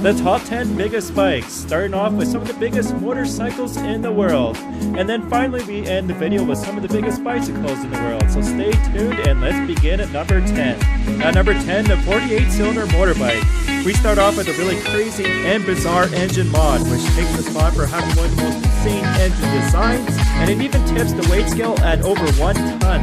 The top 10 biggest bikes, starting off with some of the biggest motorcycles in the world. And then finally we end the video with some of the biggest bicycles in the world. So stay tuned and let's begin at number 10. At number 10, the 48-cylinder motorbike. We start off with a really crazy and bizarre engine mod, which takes the spot for having one of the most insane engine designs, and it even tips the weight scale at over 1 ton.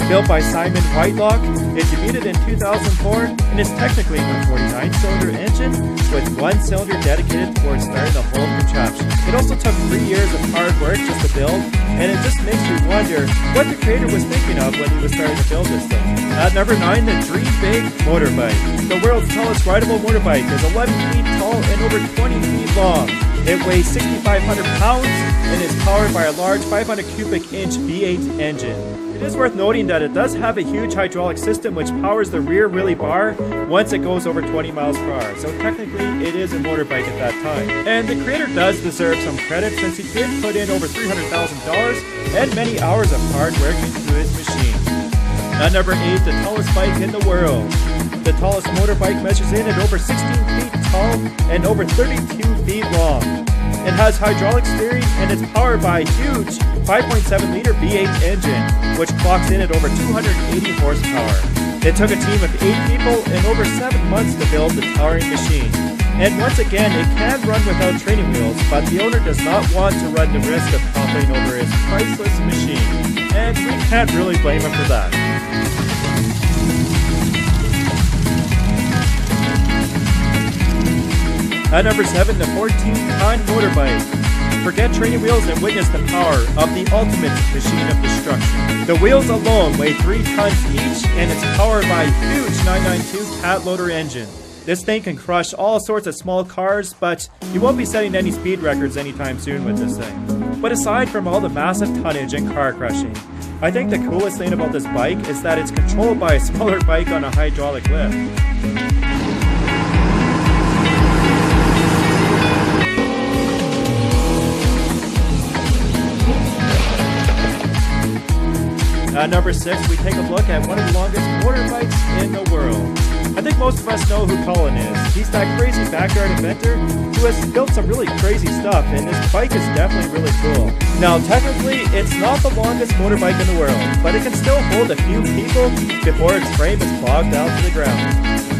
Built by Simon Whitelock, it debuted in 2004 and is technically a 49-cylinder engine with 1 cylinder dedicated towards starting the whole contraption. It also took 3 years of hard work just to build, and it just makes you wonder what the creator was thinking of when he was starting to build this thing. At number 9, the Dream Big motorbike. The world's tallest rideable motorbike is 11 feet tall and over 20 feet long. It weighs 6,500 pounds and is powered by a large 500 cubic inch V8 engine. It is worth noting that it does have a huge hydraulic system which powers the rear wheelie bar once it goes over 20 miles per hour, so technically it is a motorbike at that time. And the creator does deserve some credit since he did put in over $300,000 and many hours of hard work into his machine. At number 8, the tallest bike in the world. The tallest motorbike measures in at over 16 feet tall and over 32 feet long. It has hydraulic steering and is powered by a huge 5.7 liter V8 engine, which clocks in at over 280 horsepower. It took a team of 8 people and over 7 months to build the towering machine. And once again, it can run without training wheels, but the owner does not want to run the risk of toppling over his priceless machine. And we can't really blame him for that. At number 7, the 14-ton motorbike. Forget training wheels and witness the power of the ultimate machine of destruction. The wheels alone weigh 3 tons each, and it's powered by a huge 992 cat loader engine. This thing can crush all sorts of small cars, but you won't be setting any speed records anytime soon with this thing. But aside from all the massive tonnage and car crushing, I think the coolest thing about this bike is that it's controlled by a smaller bike on a hydraulic lift. At number 6, we take a look at one of the longest motorbikes in the world. I think most of us know who Colin is. He's that crazy backyard inventor who has built some really crazy stuff, and this bike is definitely really cool. Now, technically, it's not the longest motorbike in the world, but it can still hold a few people before its frame is bogged down to the ground.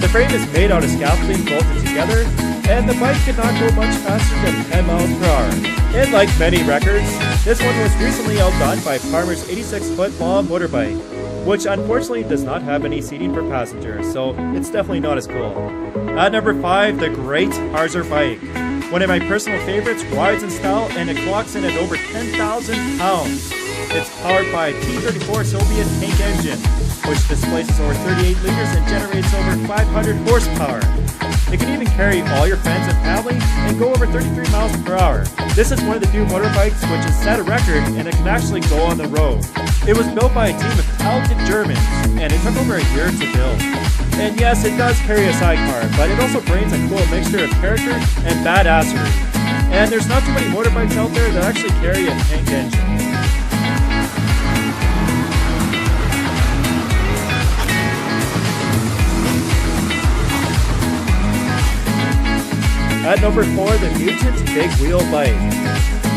The frame is made out of scaffolding bolted together, and the bike cannot go much faster than 10 miles per hour. And like many records, this one was recently outdone by Farmer's 86-foot-long motorbike, which unfortunately does not have any seating for passengers, so it's definitely not as cool. At number 5, the Great Harzer Bike. One of my personal favorites, rides in style, and it clocks in at over 10,000 pounds. It's powered by a T-34 Soviet tank engine, which displaces over 38 liters and generates over 500 horsepower. It can even carry all your friends and family and go over 33 miles per hour. This is one of the few motorbikes which has set a record, and it can actually go on the road. It was built by a team of talented Germans, and it took over a year to build. And yes, it does carry a sidecar, but it also brings a cool mixture of character and badassery. And there's not too many motorbikes out there that actually carry a tank engine. At number 4, the Mutant Big Wheel Bike.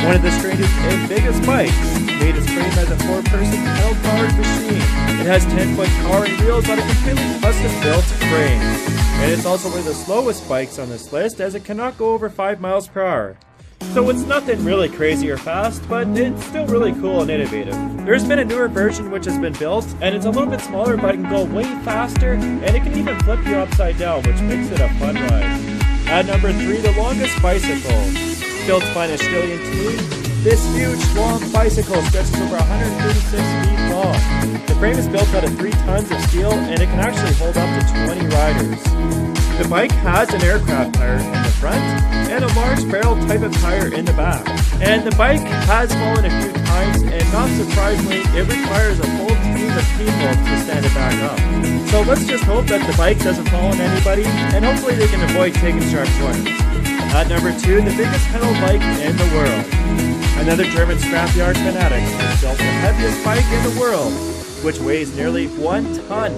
One of the strangest and biggest bikes, made its frame as a 4-person pedal-powered machine. It has 10-foot towering wheels on a completely custom-built frame. And it's also one of the slowest bikes on this list, as it cannot go over 5 miles per hour. So it's nothing really crazy or fast, but it's still really cool and innovative. There's been a newer version which has been built, and it's a little bit smaller, but it can go way faster, and it can even flip you upside down, which makes it a fun ride. At number 3, the longest bicycle. Built by an Australian team, this huge, long bicycle stretches over 136 feet long. The frame is built out of 3 tons of steel, and it can actually hold up to 20 riders. The bike has an aircraft tire in the front and a large barrel type of tire in the back. And the bike has fallen a few times, and not surprisingly, it requires a full team of people to stand it back up. So let's just hope that the bike doesn't fall on anybody, and hopefully they can avoid taking sharp corners. At number 2, the biggest pedal bike in the world. Another German scrapyard fanatic has built the heaviest bike in the world. which weighs nearly 1 ton.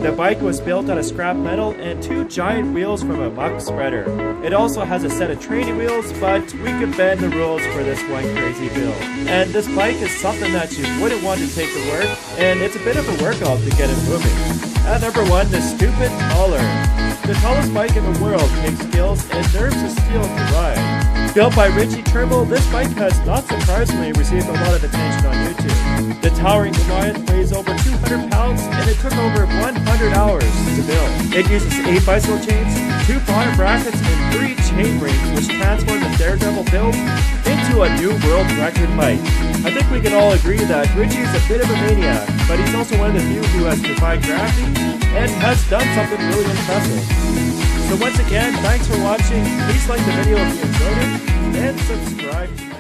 The bike was built out of scrap metal and 2 giant wheels from a muck spreader. It also has a set of training wheels, but we could bend the rules for this one crazy build. And this bike is something that you wouldn't want to take to work, and it's a bit of a workout to get it moving. At number 1, the Stupid Taller. The tallest bike in the world takes skills and nerves of steel to ride. Built by Richie Trimble, this bike has not surprisingly received a lot of attention on YouTube. The towering Goliath weighs over 200 pounds and it took over 100 hours to build. It uses 8 bicycle chains, 2 bottom brackets, and 3 chain rings, which transform the Daredevil build into a new world record bike. I think we can all agree that Richie is a bit of a maniac, but he's also one of the few who has defied gravity and has done something really impressive. So once again, thanks for watching. Please like the video if you enjoyed it, and subscribe to my channel.